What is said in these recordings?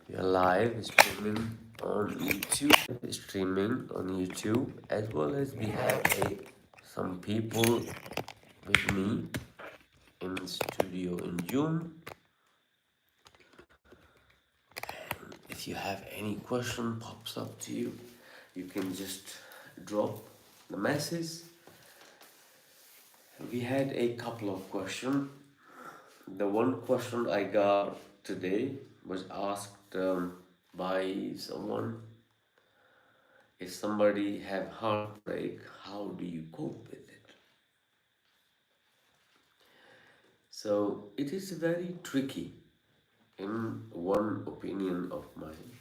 We are live streaming on YouTube, as well as we have some people with me in studio in Zoom. If you have any question pops up to you, you can just drop the message. We had a couple of questions. The one question I got today was asked by someone. If somebody have heartbreak, how do you cope with it? So it is very tricky. In one opinion of mine,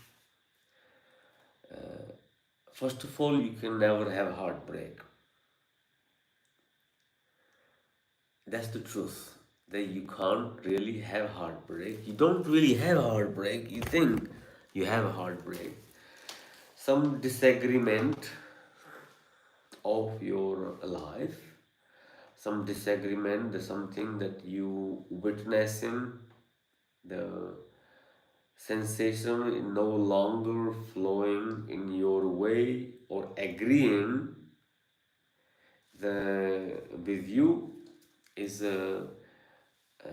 first of all, you can never have heartbreak. That's the truth. That you can't really have heartbreak. You don't really have heartbreak. You think you have a heartbreak. Some disagreement of your life, some disagreement, the something that you witnessing, the sensation is no longer flowing in your way or agreeing with you is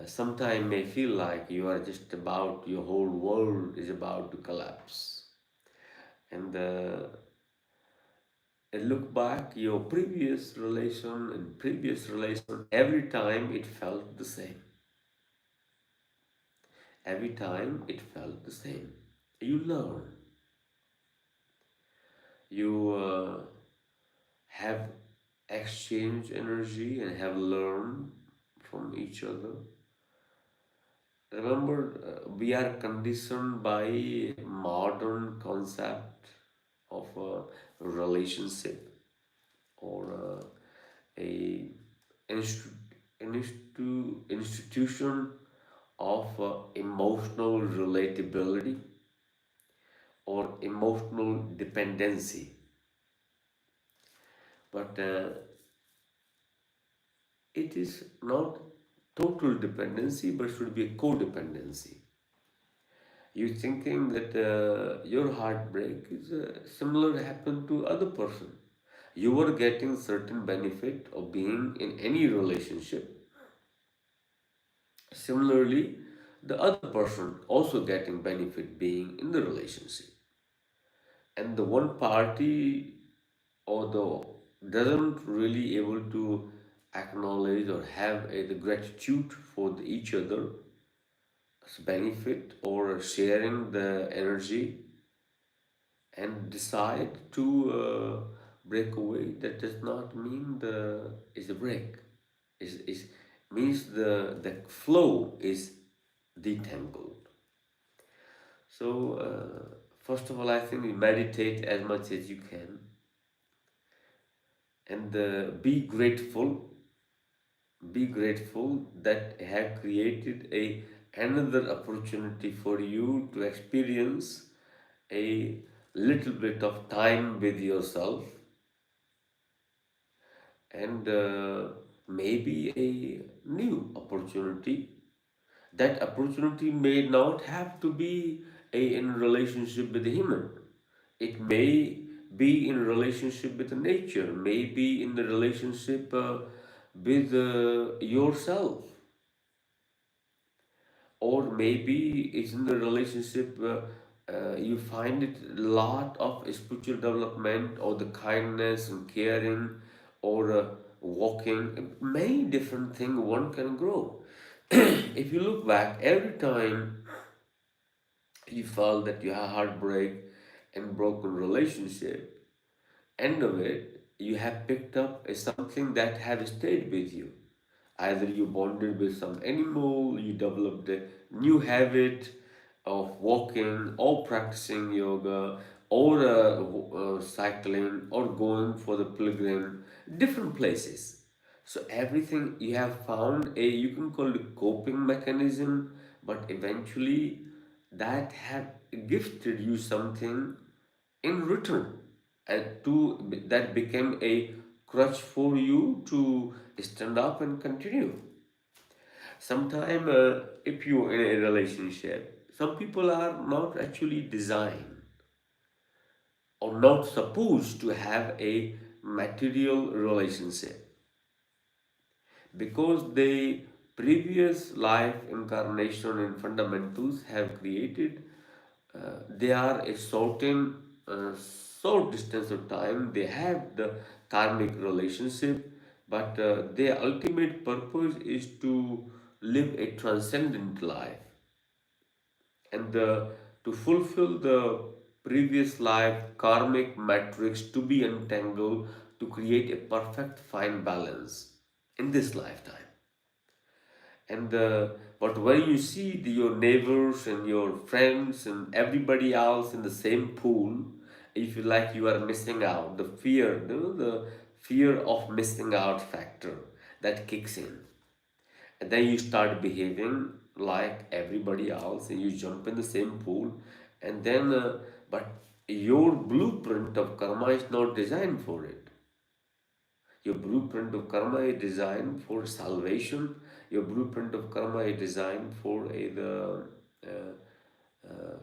sometimes may feel like you are just about, your whole world is about to collapse. And look back your previous relation, every time it felt the same. Every time it felt the same. You learn. You have exchanged energy and have learned from each other. Remember, we are conditioned by modern concept of a relationship or a institution of emotional relatability or emotional dependency. But it is not total dependency, but should be a codependency. You thinking that your heartbreak is similar happened to other person. You were getting certain benefit of being in any relationship. Similarly, the other person also getting benefit being in the relationship. And the one party or the doesn't really able to acknowledge or have the gratitude for each other's benefit or sharing the energy and decide to break away, that does not mean the is a break. Is means the flow is detangled. So first of all, I think you meditate as much as you can and be grateful. Be grateful that have created a another opportunity for you to experience a little bit of time with yourself and maybe a new opportunity. That opportunity may not have to be in relationship with the human. It may be in relationship with the nature, may be in the relationship with yourself, or maybe it's in the relationship you find it a lot of spiritual development or the kindness and caring or walking, many different things one can grow. If you look back, every time you felt that you had heartbreak and broken relationship, end of it, you have picked up something that have stayed with you. Either you bonded with some animal, you developed a new habit of walking or practicing yoga or cycling or going for the pilgrim, different places. So everything you have found a, you can call it coping mechanism, but eventually that have gifted you something in return, and to that became a crutch for you to stand up and continue. Sometime if you're in a relationship, some people are not actually designed or not supposed to have a material relationship because the previous life incarnation and fundamentals have created they are a certain short distance of time. They have the karmic relationship, but their ultimate purpose is to live a transcendent life and to fulfill the previous life karmic matrix to be untangled to create a perfect fine balance in this lifetime. And but when you see your neighbors and your friends and everybody else in the same pool, you feel like you are missing out. The fear, the fear of missing out factor that kicks in, and then you start behaving like everybody else, and you jump in the same pool, and then but your blueprint of karma is not designed for it. Your blueprint of karma is designed for salvation. Your blueprint of karma is designed for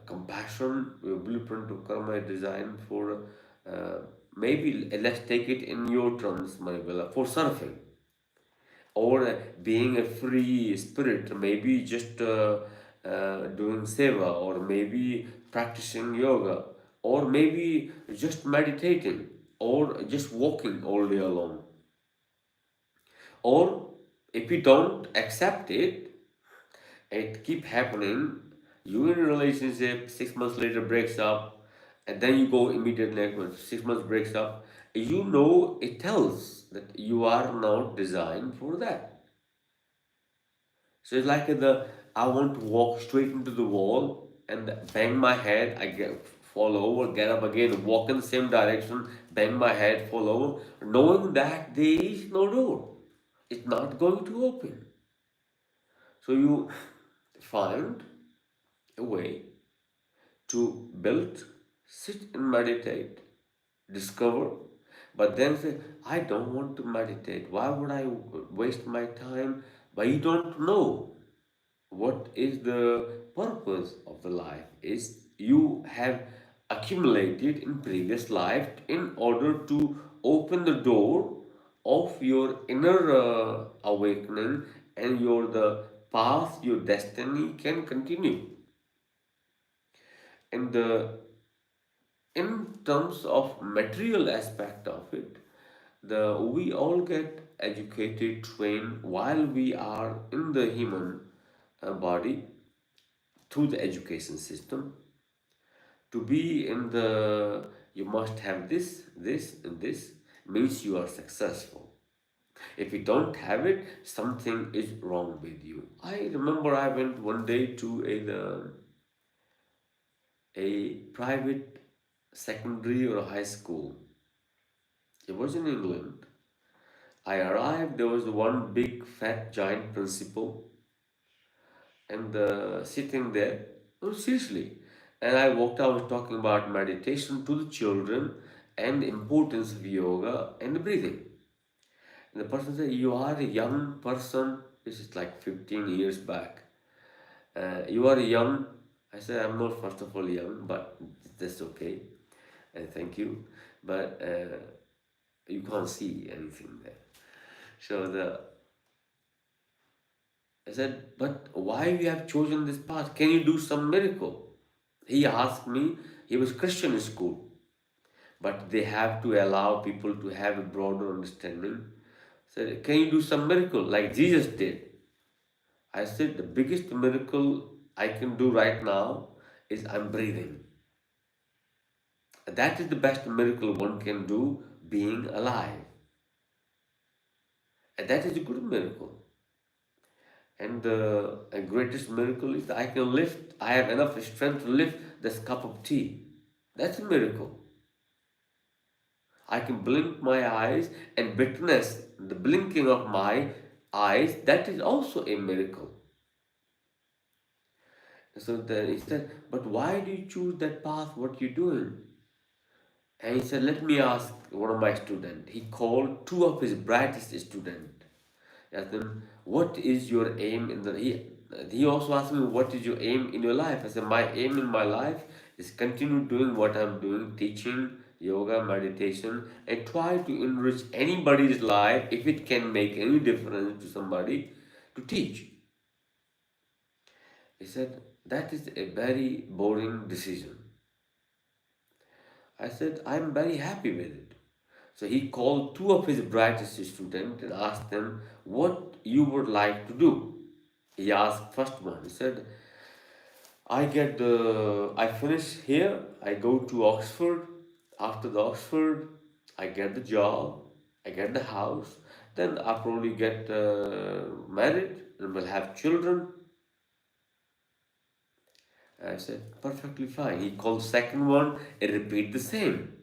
compassion. Your blueprint of karma is designed for maybe let's take it in your terms, Manivela, for surfing or being a free spirit. Maybe just doing seva, or maybe practicing yoga, or maybe just meditating, or just walking all day long. Or if you don't accept it, it keep happening. You in a relationship, 6 months later breaks up, and then you go immediately next month, 6 months breaks up. You know it tells that you are not designed for that. So it's like I want to walk straight into the wall and bang my head. I get fall over, get up again, walk in the same direction, bang my head, fall over, knowing that there is no door. It's not going to open. So you find a way to build, sit and meditate, discover, but then say, I don't want to meditate. Why would I waste my time? But you don't know what is the purpose of the life is you have accumulated in previous life in order to open the door of your inner awakening, and your the path your destiny can continue. And in terms of material aspect of it, the we all get educated, trained while we are in the human body through the education system. To be in the you must have this and this means you are successful. If you don't have it, something is wrong with you. I remember I went one day to a private secondary or high school. It was in England. I arrived, there was one big fat giant principal and sitting there. Oh, seriously. And I walked out talking about meditation to the children and the importance of yoga and breathing. And the person said, you are a young person. This is like 15 years back. You are young. I said, I'm not first of all young, but that's okay. And thank you. But you can't see anything there. So I said, but why you have chosen this path? Can you do some miracle? He asked me, he was Christian school, but they have to allow people to have a broader understanding. Said, can you do some miracle like Jesus did? I said, the biggest miracle I can do right now is I'm breathing. That is the best miracle one can do, being alive. And that is a good miracle. And the greatest miracle is I can lift, I have enough strength to lift this cup of tea. That's a miracle. I can blink my eyes and witness the blinking of my eyes. That is also a miracle. So then he said, but why do you choose that path? What you doing? And he said, let me ask one of my students. He called two of his brightest students. Asked them, what is your aim in the He also asked me, what is your aim in your life? I said, my aim in my life is continue doing what I'm doing, teaching yoga, meditation, and try to enrich anybody's life if it can make any difference to somebody to teach. He said, that is a very boring decision. I said, I'm very happy with it. So he called two of his brightest students and asked them what you would like to do. He asked first one. He said, I finish here, I go to Oxford. After the Oxford, I get the job, I get the house. Then I probably get married and will have children. I said, perfectly fine. He called second one and repeat the same.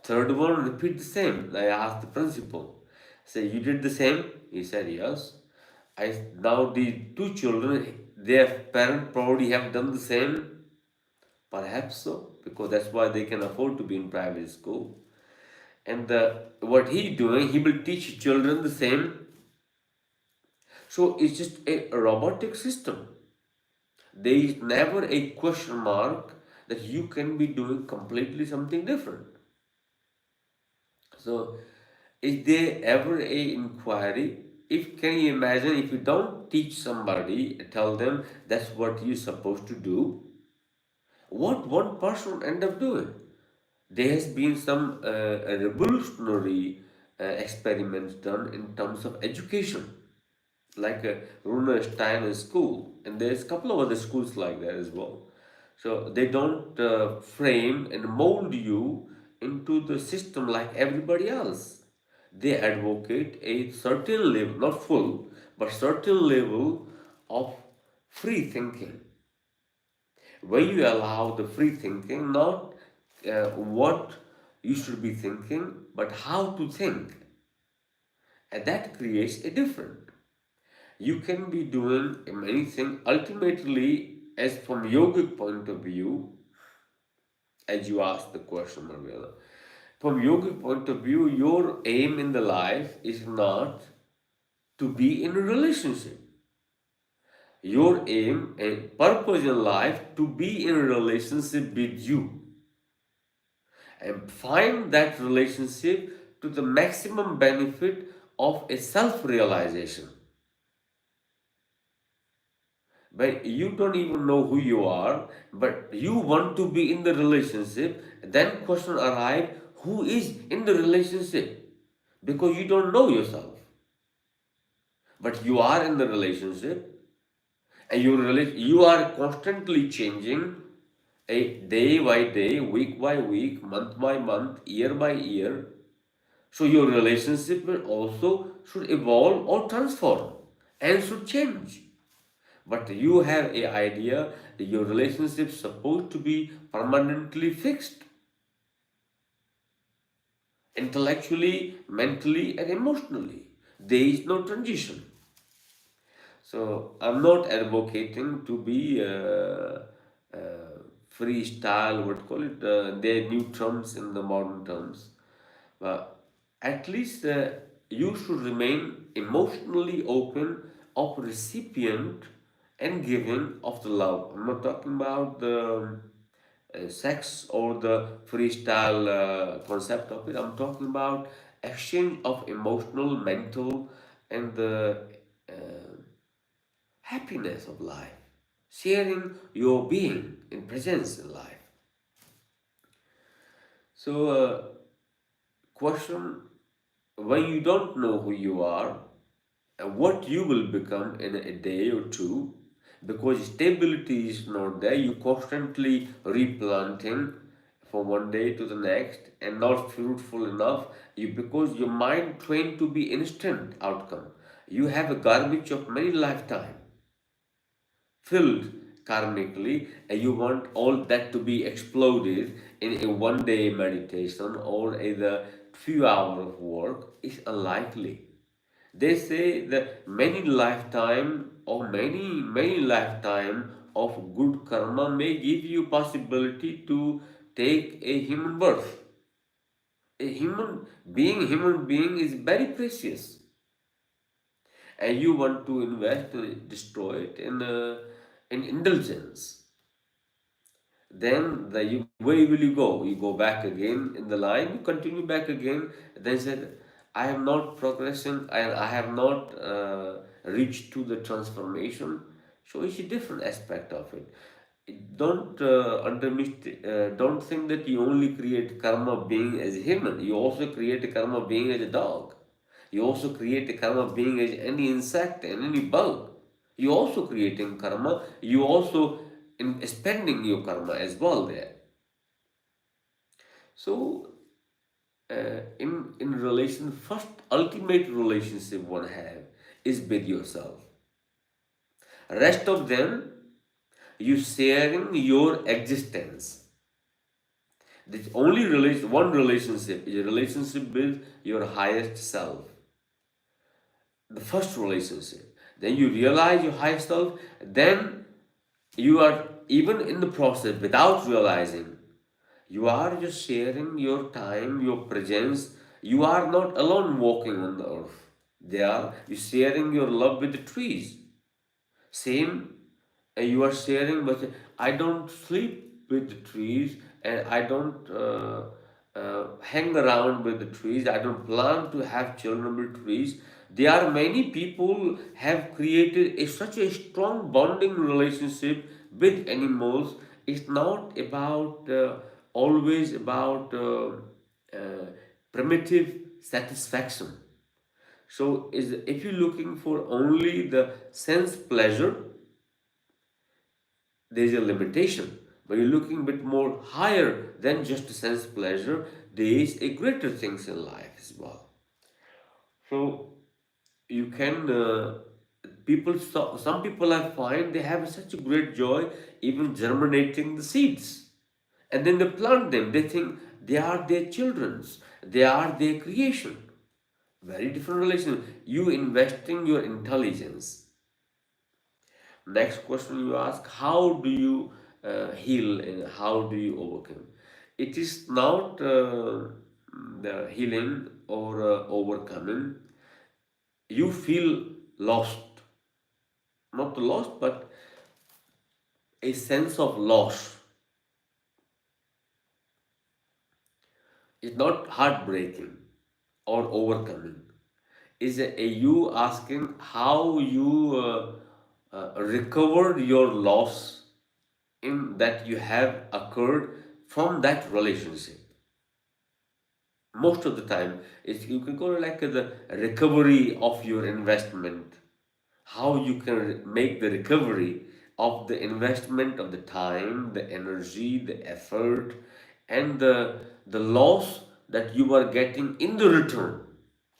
Third one, repeat the same. I asked the principal. I said, you did the same? He said, yes. Now the two children, their parents probably have done the same. Perhaps so, because that's why they can afford to be in private school. And what he doing, he will teach children the same. So it's just a robotic system. There is never a question mark that you can be doing completely something different. So is there ever a inquiry? If can you imagine if you don't teach somebody, tell them that's what you're supposed to do, what one person end up doing? There has been some revolutionary experiments done in terms of education, like Runa Steiner School, and there's a couple of other schools like that as well. So they don't frame and mold you into the system like everybody else. They advocate a certain level, not full, but certain level of free thinking. When you allow the free thinking, not what you should be thinking, but how to think, and that creates a difference. You can be doing many things. Ultimately, as from yogic point of view, as you asked the question, Marvela, from yogic point of view, your aim in the life is not to be in a relationship. Your aim and purpose in life to be in a relationship with you and find that relationship to the maximum benefit of a self-realization. But you don't even know who you are, but you want to be in the relationship, then question arrive, who is in the relationship? Because you don't know yourself. But you are in the relationship, and you are constantly changing a day by day, week by week, month by month, year by year. So your relationship will also should evolve or transform and should change. But you have a idea that your relationship is supposed to be permanently fixed, intellectually, mentally, and emotionally. There is no transition. So I'm not advocating to be freestyle, what call it? There are new terms in the modern terms. But at least you should remain emotionally open of recipient and giving of the love. I'm not talking about the sex or the freestyle concept of it. I'm talking about exchange of emotional, mental, and the uh, happiness of life. Sharing your being in presence in life. So, question, when you don't know who you are and what you will become in a day or two, because stability is not there, you constantly replanting from one day to the next and not fruitful enough, you because your mind trained to be instant outcome. You have a garbage of many lifetime filled karmically, and you want all that to be exploded in a one day meditation or in a few hours of work is unlikely. They say that many lifetime or many lifetime of good karma may give you possibility to take a human birth. A human being is very precious. and you want to invest and destroy it in indulgence, then where will you go? You go back again in the line, you continue back again, then said, I am not progressing, I have not reached to the transformation. So it's a different aspect of it. Don't think that you only create karma being as a human. You also create a karma being as a dog. You also create a karma being as any insect and any bug. You also creating karma. You also spending your karma as well there. So in relation, first ultimate relationship one have is with yourself. Rest of them, you sharing your existence. The only one relationship is a relationship with your highest self. The first relationship. Then you realize your highest self. Then you are even in the process without realizing. You are just sharing your time, your presence. You are not alone walking on the earth. You sharing your love with the trees. Same, you are sharing, but I don't sleep with the trees and I don't hang around with the trees. I don't plan to have children with trees. There are many people have created such a strong bonding relationship with animals. It's not about always about uh, primitive satisfaction. So, if you're looking for only the sense pleasure, there is a limitation. But you're looking a bit more higher than just sense pleasure, there is a greater things in life as well. So you can some people I find they have such a great joy even germinating the seeds, and then they plant them. They think they are their children's, they are their creation. Very different relation. You investing your intelligence. Next question you ask, how do you heal and how do you overcome? It is not the healing or overcoming. You feel lost, not lost, but a sense of loss. It's not heartbreaking or overcoming. Is a you asking how you recovered your loss in that you have occurred from that relationship. Most of the time, it's, you can call it like the recovery of your investment. How you can make the recovery of the investment of the time, the energy, the effort, and the loss that you are getting in the return,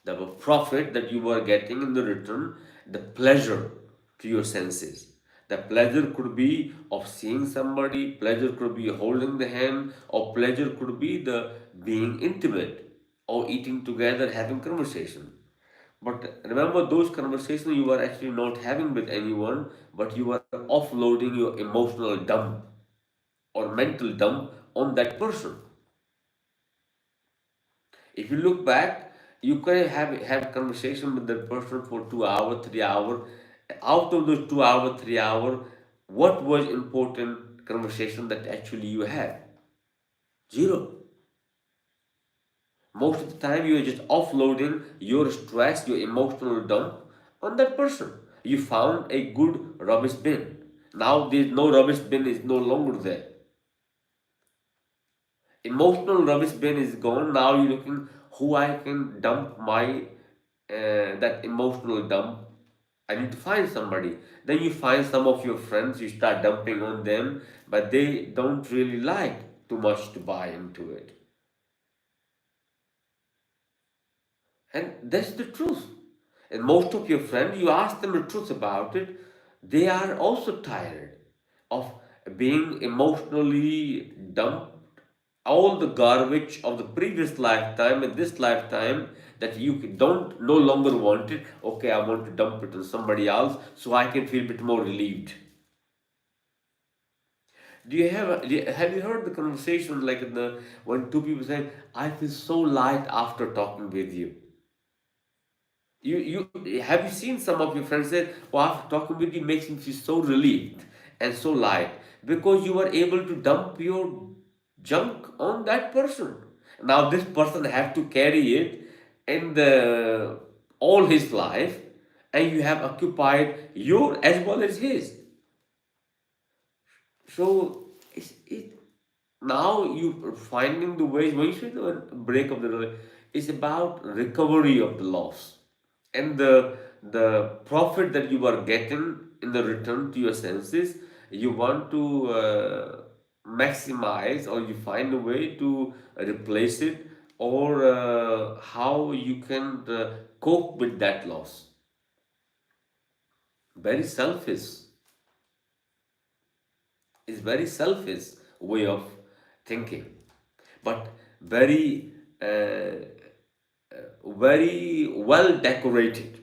the profit that you are getting in the return, the pleasure to your senses. The pleasure could be of seeing somebody, pleasure could be holding the hand, or pleasure could be the being intimate, or eating together, having conversation. But remember, those conversations you are actually not having with anyone, but you are offloading your emotional dump or mental dump on that person. If you look back, you can have conversation with that person for 2 hours, 3 hours. Out of those 2 hours, 3 hours, what was important conversation that actually you had? Zero. Most of the time, you are just offloading your stress, your emotional dump on that person. You found a good rubbish bin. Now, there's no rubbish bin is no longer there. Emotional rubbish bin is gone. Now you're looking who I can dump my that emotional dump. I need to find somebody. Then you find some of your friends. You start dumping on them, but they don't really like too much to buy into it. And that's the truth. And most of your friends, you ask them the truth about it, they are also tired of being emotionally dumped. All the garbage of the previous lifetime and this lifetime that you don't no longer want it. Okay, I want to dump it on somebody else so I can feel a bit more relieved. Have you heard the conversation like when two people say, I feel so light after talking with you? You have you seen some of your friends say, "Oh, after talking with you makes me feel so relieved and so light because you were able to dump your junk on that person. Now this person have to carry it in the all his life, and you have occupied your as well as his. So it now you finding the ways when you say the break of the relationship, it's about recovery of the loss and the profit that you are getting in the return to your senses. You want to maximize, or you find a way to replace it, or how you can cope with that loss. Very selfish. Is very selfish way of thinking, but very very well decorated,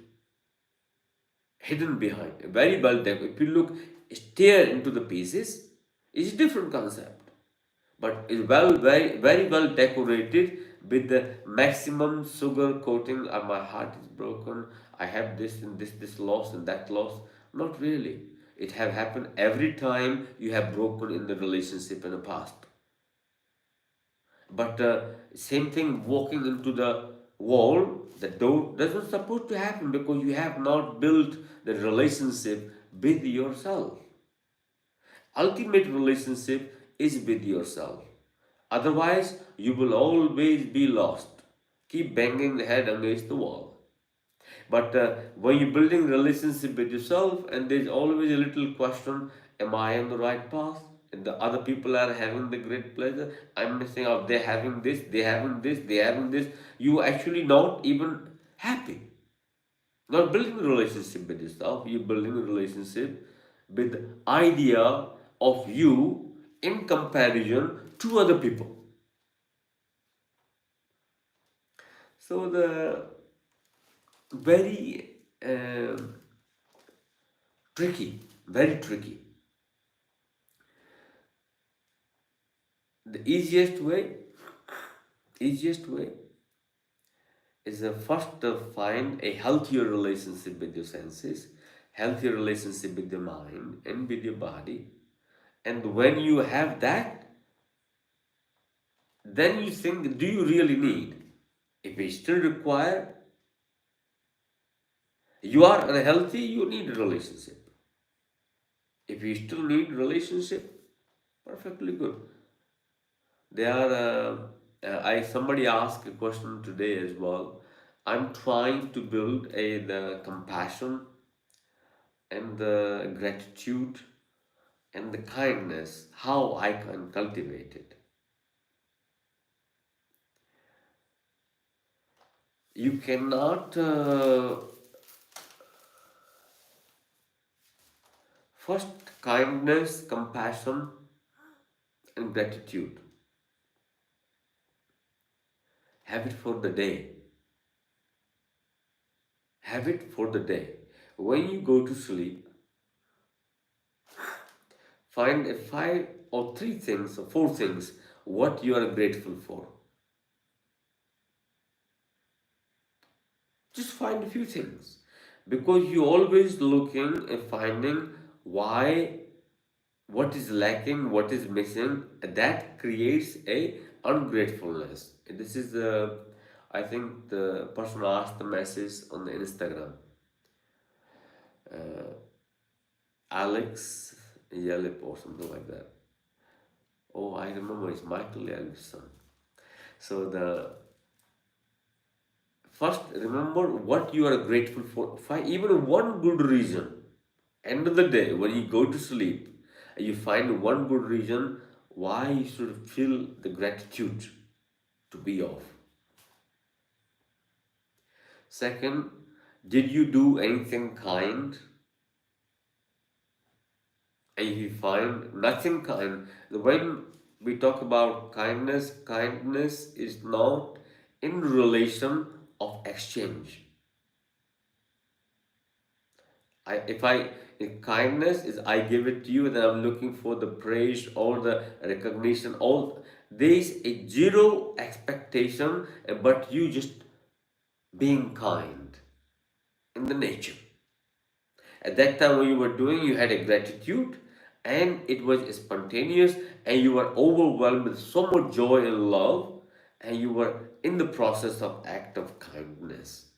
hidden behind, very well decorated. If you look, stare into the pieces, it's a different concept, but it's very well decorated with the maximum sugar coating. My heart is broken. I have this and this loss and that loss. Not really. It have happened every time you have broken in the relationship in the past. But same thing, walking into the wall, the door doesn't supposed to happen because you have not built the relationship with yourself. Ultimate relationship is with yourself. Otherwise, you will always be lost. Keep banging the head against the wall. But when you're building relationship with yourself, and there's always a little question: Am I on the right path? And the other people are having the great pleasure. I'm missing out. They're having this. They're having this. They're having this. You actually not even happy. Not building a relationship with yourself. You're building a relationship with the idea of you in comparison to other people. So the very tricky, very tricky. The easiest way is first to find a healthier relationship with your senses, healthier relationship with your mind and with your body. And when you have that, then you think, do you really need? If you still require, you are unhealthy, you need a relationship. If you still need relationship, perfectly good. There are, I somebody asked a question today as well. I'm trying to build the compassion and the gratitude and the kindness. How I can cultivate it? You cannot. First, kindness, compassion, and gratitude. Have it for the day. Have it for the day. When you go to sleep, find five or three things or four things what you are grateful for. Just find a few things, because you're always looking and finding why, what is lacking, what is missing. That creates a ungratefulness. And this is the, I think the person asked the message on the Instagram. Alex Yelip or something like that. Oh, I remember, it's Michael Yelip's son. So the first, remember what you are grateful for. Find even one good reason. End of the day, when you go to sleep, you find one good reason why you should feel the gratitude to be off. Second, did you do anything kind? And if you find nothing kind, when we talk about kindness, kindness is not in relation of exchange. If kindness is I give it to you, then I'm looking for the praise or the recognition. All there is a zero expectation, but you just being kind. in the nature. At that time, when you were doing, you had a gratitude, and it was spontaneous, and you were overwhelmed with so much joy and love, and you were in the process of act of kindness,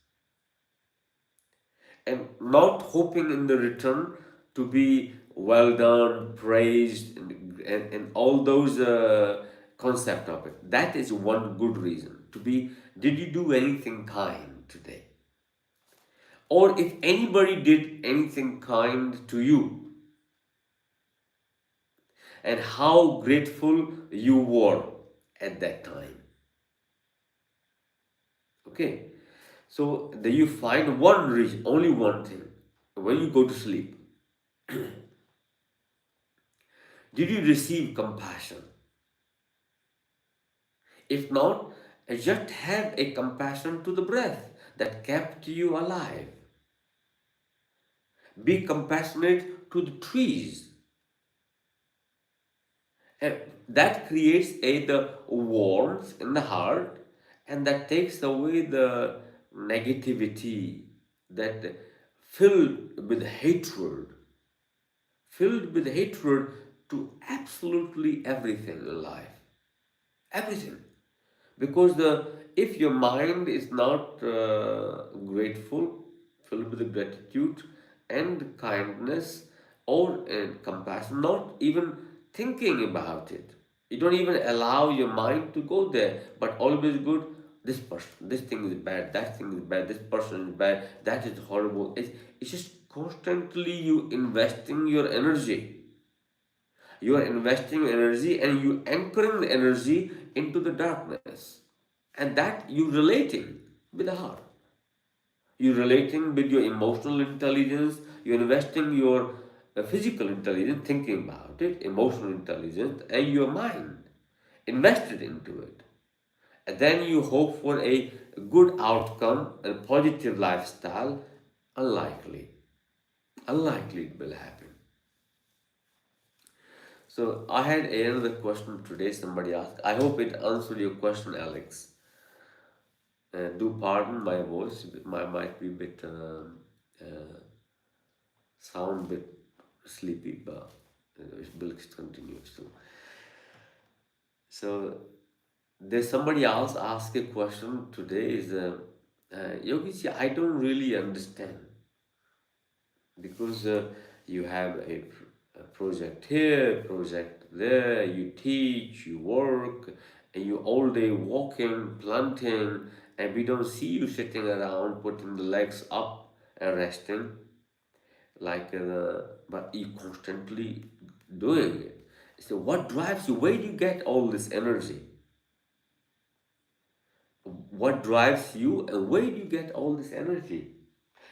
and not hoping in the return to be well done, praised, and all those concept of it. That is one good reason to be. Did you do anything kind today? Or if anybody did anything kind to you, and how grateful you were at that time. Okay, so then you find one reason, only one thing. When you go to sleep, did you receive compassion? If not, just have a compassion to the breath that kept you alive. Be compassionate to the trees. And that creates the warmth in the heart, and that takes away the negativity that filled filled with hatred to absolutely everything in life. Everything. Because if your mind is not grateful, filled with gratitude and kindness or compassion, not even thinking about it, you don't even allow your mind to go there, but always good. This person, this thing is bad, that thing is bad, this person is bad, that is horrible. It's just constantly you investing your energy. You are investing energy, and you anchoring the energy into the darkness, and that you relating with the heart. You're relating with your emotional intelligence. You're investing your physical intelligence, thinking about it, emotional intelligence, and your mind invested into it. And then you hope for a good outcome and positive lifestyle. Unlikely. Unlikely it will happen. So I had another question today. Somebody asked. I hope it answered your question, Alex. Do pardon my voice. My might be a bit sound bit sleepy, but we'll continue. So there's somebody else asked a question today. Is Yogi? See, I don't really understand because you have a project here, project there, you teach, you work, and you all day walking, planting, and we don't see you sitting around putting the legs up and resting, but you constantly doing it. So what drives you? Where do you get all this energy? What drives you, and where do you get all this energy?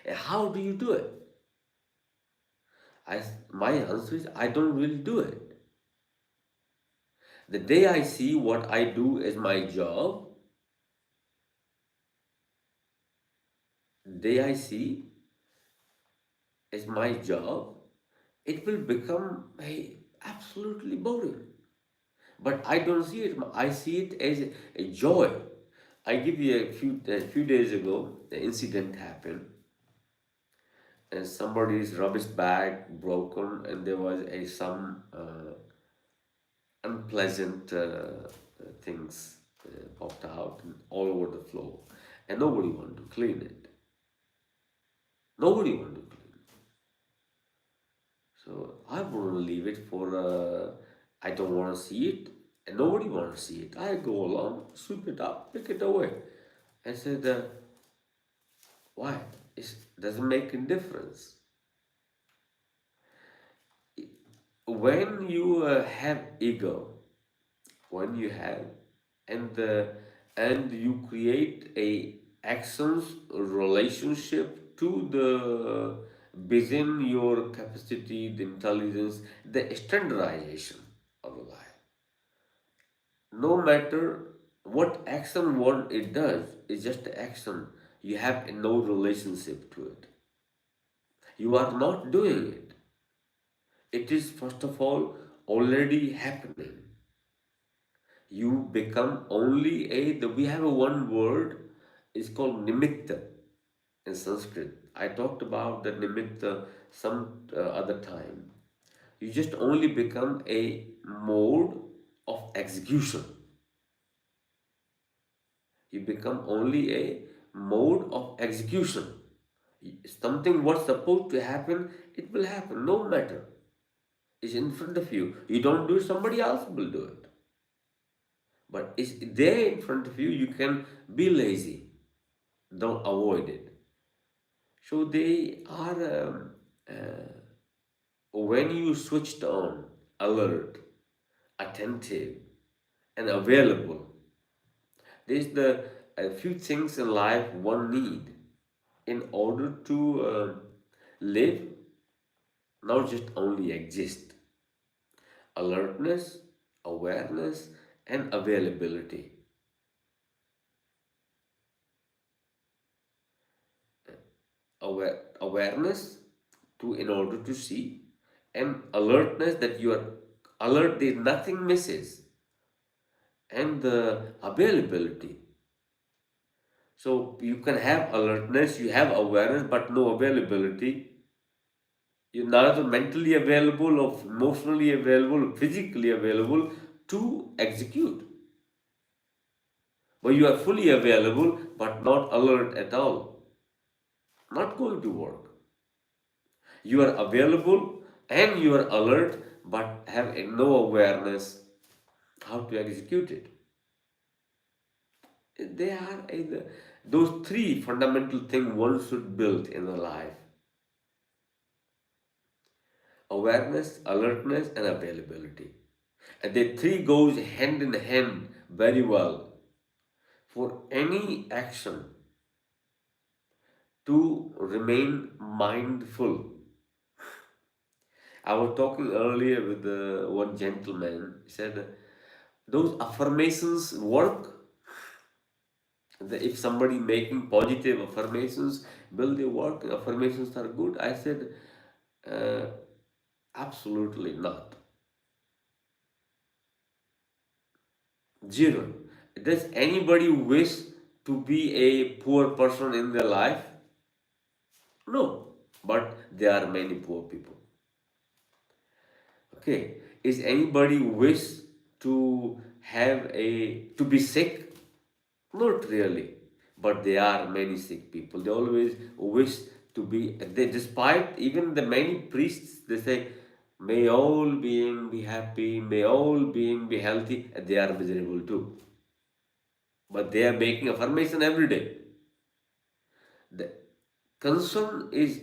And how do you do it? My answer is I don't really do it. The day I see what I do as my job, the day I see as my job, it will become absolutely boring. But I don't see it. I see it as a joy. I give you a few days ago, the incident happened, and somebody's rubbish bag broken, and there was some unpleasant things popped out all over the floor, and nobody wanted to clean it. Nobody wanted to clean it. So I want to leave it for. I don't want to see it, and nobody wants to see it. I go along, sweep it up, pick it away. I said, why? It doesn't make a difference. When you have ego, when you have, and you create a actions relationship to the within your capacity, the intelligence, the standardization of the life. No matter what action what it does, it's just action. You have no relationship to it. You are not doing it. It is first of all already happening. You become only we have a one word, it's called nimitta in Sanskrit. I talked about the nimitta some other time. You just only become a mode of execution. You become only a mode of execution. Something what's supposed to happen, it will happen, no matter. It's in front of you. You don't do it, somebody else will do it. But it's there in front of you, you can be lazy. Don't avoid it. So they are, when you switched on, alert, attentive, and available, there's the a few things in life one need in order to live, not just only exist. Alertness, awareness, and availability. Awareness to in order to see, and alertness that you are alert that nothing misses, and the availability. So you can have alertness, you have awareness, but no availability. You're neither mentally available or emotionally available or physically available to execute. But you are fully available but not alert at all. Not going to work. You are available and you are alert but have no awareness how to execute it. They are those three fundamental things one should build in a life: awareness, alertness, and availability. And the three goes hand in hand very well for any action to remain mindful. I was talking earlier with one gentleman. He said those affirmations work. If somebody making positive affirmations, will they work? Affirmations are good. I said, uh, absolutely not. Zero. Does anybody wish to be a poor person in their life? No. But there are many poor people. Okay. Is anybody wish to have to be sick? Not really. But there are many sick people. They always wish to be, despite even the many priests, they say, may all being be happy, may all being be healthy, and they are miserable too. But they are making affirmation every day. The concern is,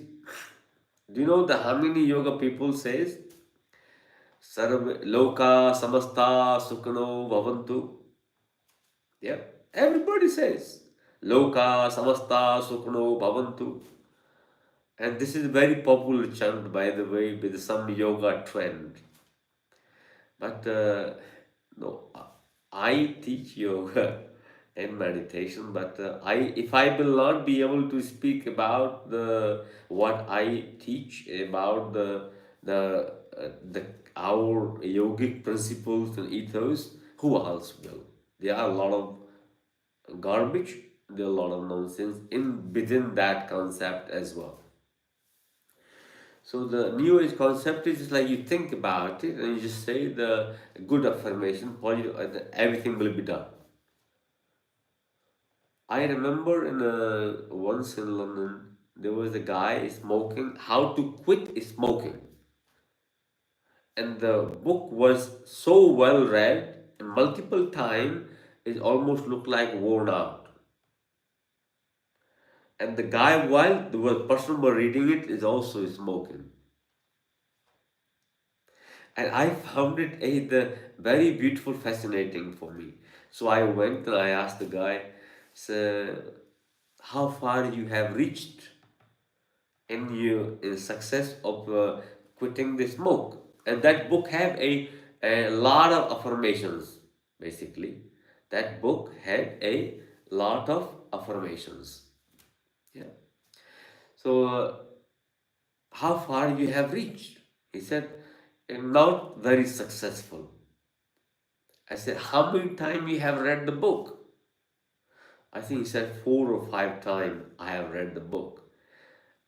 do you know the how many yoga people says, Sarva Loka Samasta Sukhano Bhavantu? Yeah, everybody says Loka Samasta Sukhano Bhavantu. And this is a very popular chant, by the way, with some yoga trend. But no, I teach yoga and meditation, but if I will not be able to speak about the what I teach about the our yogic principles and ethos, who else will? There are a lot of garbage, there are a lot of nonsense in within that concept as well. So the new age concept is just like you think about it and you just say the good affirmation, positive, everything will be done. I remember once in London, there was a guy smoking, how to quit smoking. And the book was so well read and multiple times, it almost looked like worn out. And the guy, while the person was reading it, is also smoking. And I found it the very beautiful, fascinating for me. So I went and I asked the guy, so, how far you have reached in success of quitting the smoke? And that book have a lot of affirmations, basically. That book had a lot of affirmations. Yeah. So, how far you have reached? He said, not very successful. I said, how many times you have read the book? I think he said 4 or 5 times I have read the book.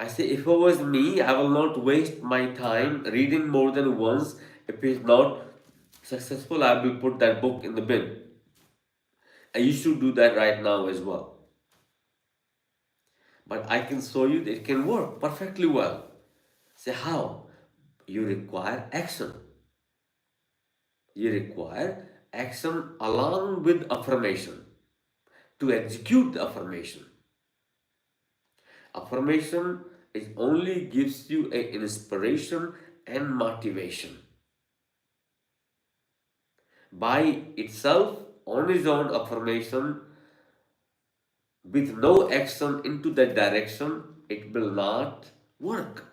I say, if it was me, I will not waste my time reading more than once. If it's not successful, I will put that book in the bin. And you should do that right now as well. But I can show you that it can work perfectly well. Say, how? You require action. You require action along with affirmation to execute the affirmation. Affirmation is only gives you a inspiration and motivation. By itself, on its own, affirmation with no action into that direction, it will not work.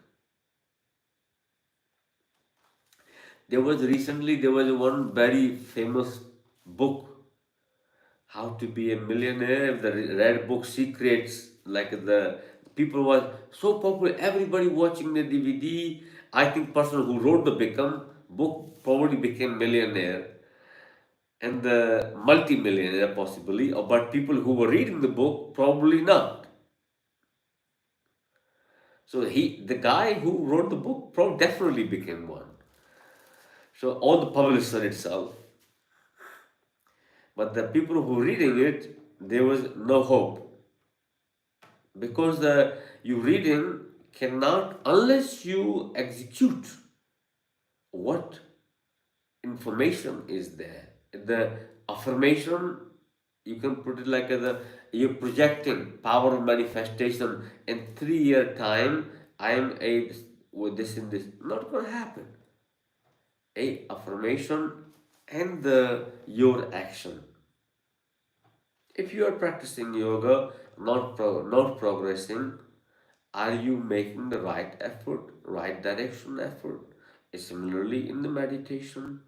There was one very famous book, How to Be a Millionaire, the red book Secrets. Like the people was so popular, everybody watching the DVD. I think person who wrote the become book probably became millionaire and the multi-millionaire possibly, but people who were reading the book probably not. So the guy who wrote the book, probably definitely became one. So or the publisher itself, but the people who reading it, there was no hope because the you reading cannot unless you execute what information is there. The affirmation, you can put it like you're projecting power of manifestation in 3 year time. I am a with this in this. Not gonna happen. A affirmation and your action. If you are practicing yoga, not progressing, are you making the right effort, right direction effort? Similarly, in the meditation,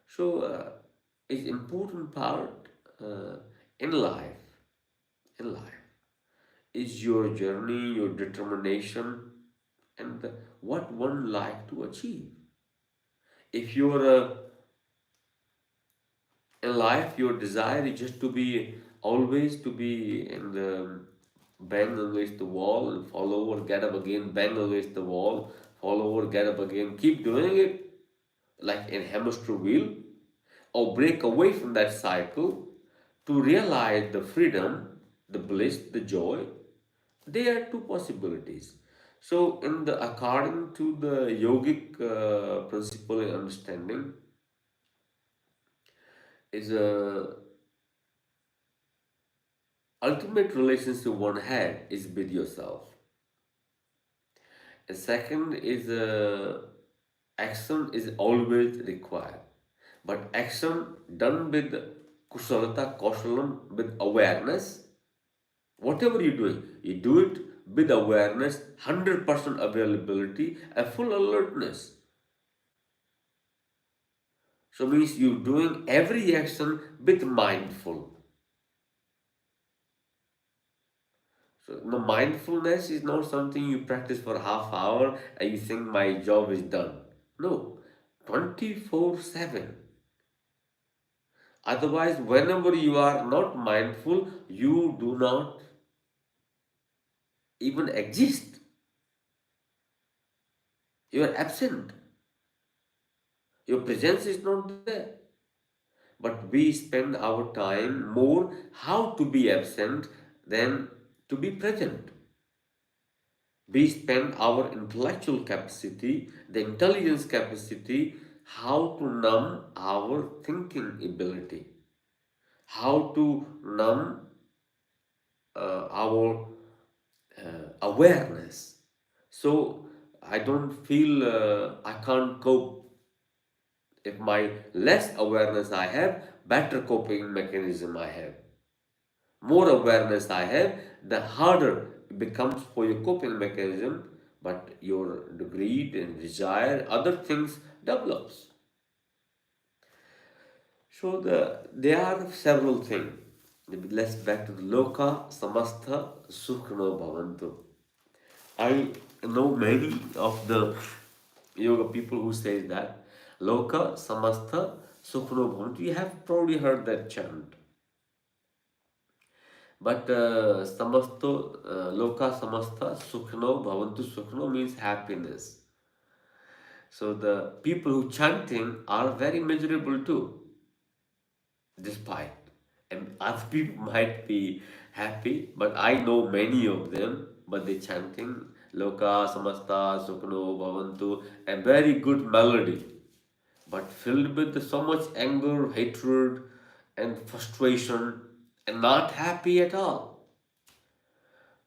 so it's important part uh, in life. In life is your journey, your determination, and what one like to achieve. If you're in life, your desire is just to be always to be in the bang against the wall and fall over, get up again, bang against the wall, fall over, get up again, keep doing it like in hamster wheel, or break away from that cycle to realize the freedom, the bliss, the joy. There are two possibilities. So, in the according to the yogic principle and understanding, is a ultimate relationship one had is with yourself. And second is action is always required, but action done with kushalata, kaushalam, with awareness. Whatever you're doing, you do it with awareness, 100% availability, and full alertness. So means you're doing every action with mindful. So no, mindfulness is not something you practice for half hour and you think my job is done. No, 24/7. Otherwise, whenever you are not mindful, you do not even exist. You are absent. Your presence is not there. But we spend our time more how to be absent than to be present. We spend our intellectual capacity, the intelligence capacity, how to numb our thinking ability, how to numb our awareness. So I don't feel I can't cope. If my less awareness I have, better coping mechanism I have. More awareness I have, the harder it becomes for your coping mechanism, but your greed and desire, other things develops. So there are several things. Let's back to the loka samastha sukhno bhavantu. I know many of the yoga people who say that loka samastha sukhno bhavantu. You have probably heard that chant. But loka samastha sukhno bhavantu sukhno means happiness. So the people who chanting are very miserable too, despite. And other people might be happy, but I know many of them, but they chanting loka samastha sukhno bhavantu, a very good melody, but filled with so much anger, hatred, and frustration, and not happy at all.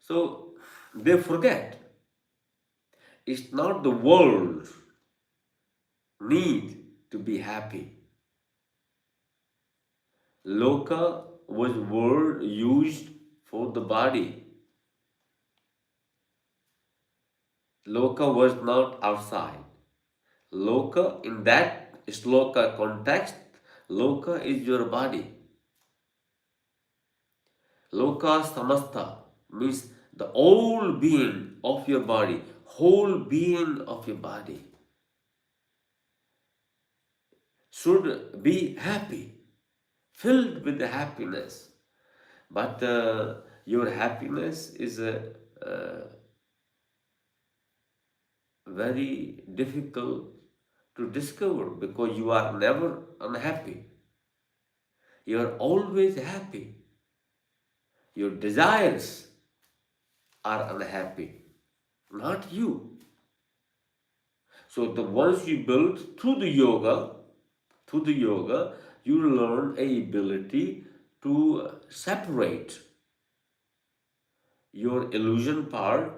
So they forget it's not the world need to be happy. Loka was word used for the body. Loka was not outside. Loka in that sloka context, Loka is your body. Loka samastha means the whole being of your body, whole being of your body should be happy, filled with the happiness. But your happiness is very difficult to discover because you are never unhappy. You are always happy. Your desires are unhappy, not you. So the once you build through the yoga, you learn a ability to separate your illusion part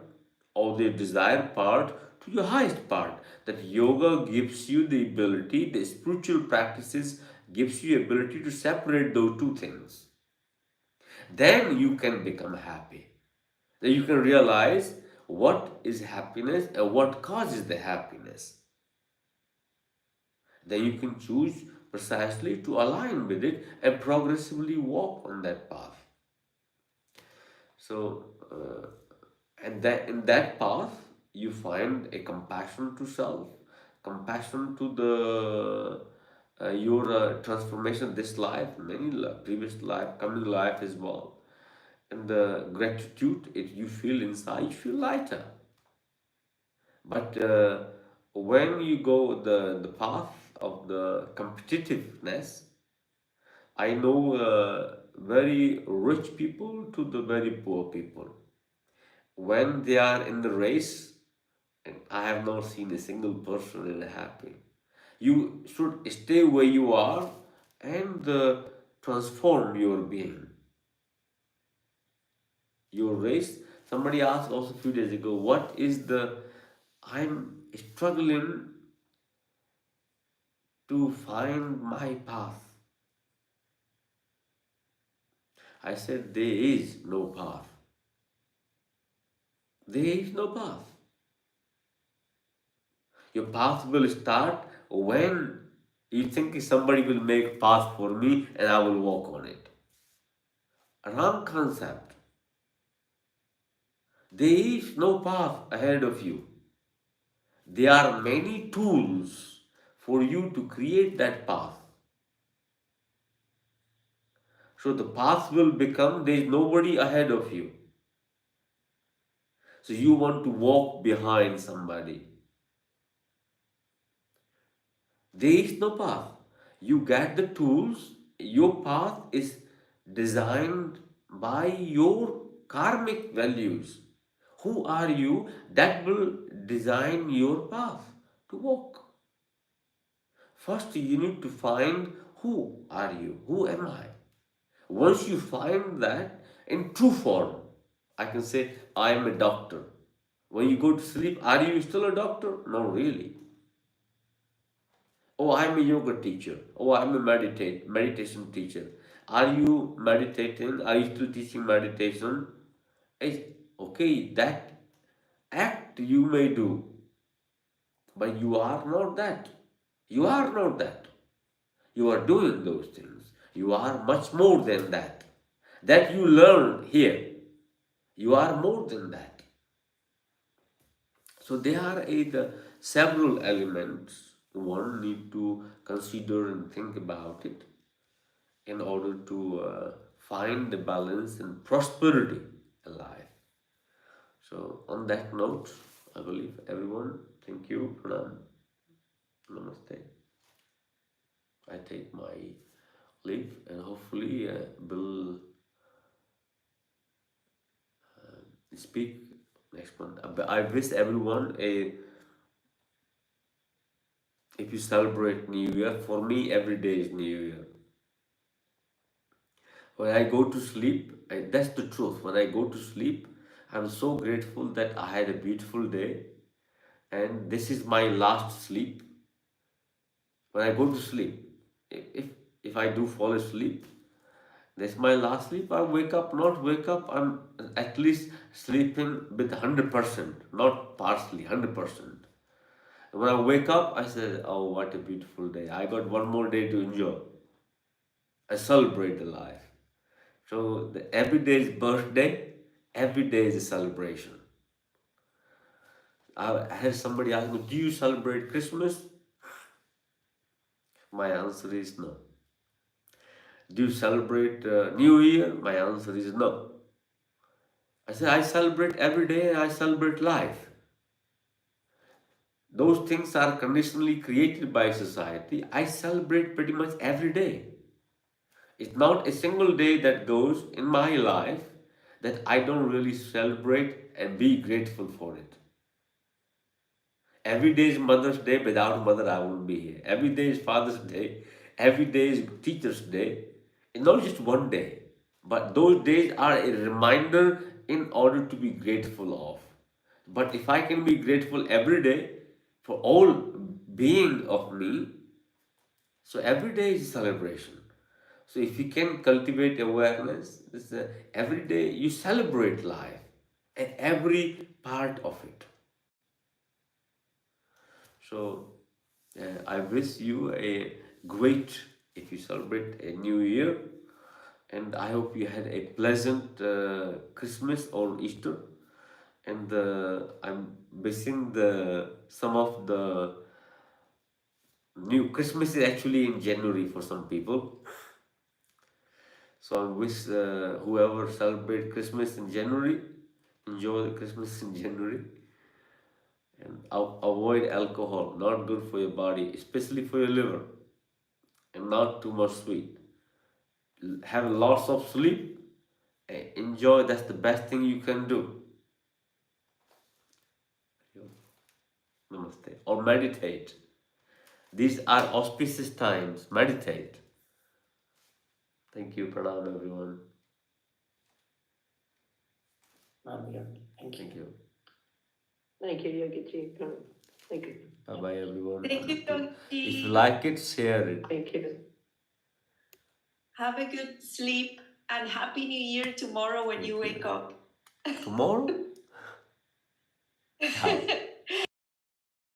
or the desire part to your highest part. That yoga gives you the ability, the spiritual practices gives you ability to separate those two things. Then you can become happy. Then you can realize what is happiness and what causes the happiness. Then you can choose precisely to align with it and progressively walk on that path. So, and that in that path, you find a compassion to self, compassion to the your transformation this life, previous life, coming life as well, and the gratitude it you feel inside, you feel lighter. But when you go the path of the competitiveness, I know very rich people to the very poor people. When they are in the race, and I have not seen a single person in happy. You should stay where you are and transform your being, your race. Somebody asked also a few days ago, what is the I'm struggling to find my path. I said, there is no path. There is no path. Your path will start when you think somebody will make path for me and I will walk on it. Wrong concept. There is no path ahead of you. There are many tools for you to create that path. So the path will become there is nobody ahead of you. So you want to walk behind somebody. There is no path. You get the tools, your path is designed by your karmic values. Who are you? That will design your path to walk. First, you need to find who are you? Who am I? Once you find that in true form, I can say, I am a doctor. When you go to sleep, are you still a doctor? No, really. Oh, I'm a yoga teacher. Oh, I'm a meditation teacher. Are you meditating? Are you still teaching meditation? It's okay, that act you may do, but you are not that. You are not that. You are doing those things. You are much more than that. That you learn here. You are more than that. So there are several elements one need to consider and think about it in order to find the balance and prosperity alive. So, on that note, I believe everyone, thank you, Pranam, Namaste. I take my leave and hopefully will speak next month. I wish everyone a, if you celebrate New Year, for me every day is New Year. When I go to sleep, that's the truth. When I go to sleep, I'm so grateful that I had a beautiful day and this is my last sleep. When I go to sleep, if if I do fall asleep, that's my last sleep. I wake up, not wake up, I'm at least sleeping with 100%, not partially, 100%. When I wake up, I say, oh, what a beautiful day. I got one more day to enjoy. I celebrate the life. So every day is birthday, every day is a celebration. I had somebody ask me, do you celebrate Christmas? My answer is no. Do you celebrate New Year? My answer is no. I say I celebrate every day and I celebrate life. Those things are conditionally created by society. I celebrate pretty much every day. It's not a single day that goes in my life that I don't really celebrate and be grateful for it. Every day is Mother's Day. Without mother, I wouldn't be here. Every day is Father's Day. Every day is Teacher's Day. It's not just one day, but those days are a reminder in order to be grateful of. But if I can be grateful every day for all being of me, so every day is a celebration. So if you can cultivate awareness, every day you celebrate life and every part of it. So I wish you a great, if you celebrate a new year, and I hope you had a pleasant Christmas or Easter. And I'm wishing the some of the new Christmas is actually in January for some people. So I wish whoever celebrate Christmas in January, enjoy the Christmas in January, and avoid alcohol. Not good for your body, especially for your liver, and not too much sweet. Have lots of sleep. Enjoy. That's the best thing you can do. Namaste. Or meditate. These are auspicious times. Meditate. Thank you. Pranam, everyone. Thank you. Thank you, Yogi Ji. Thank you. Bye bye, everyone. Thank you, If you Yogi. like it, share it. Thank you. Have a good sleep and Happy New Year tomorrow when Thank you you. wake up. Tomorrow?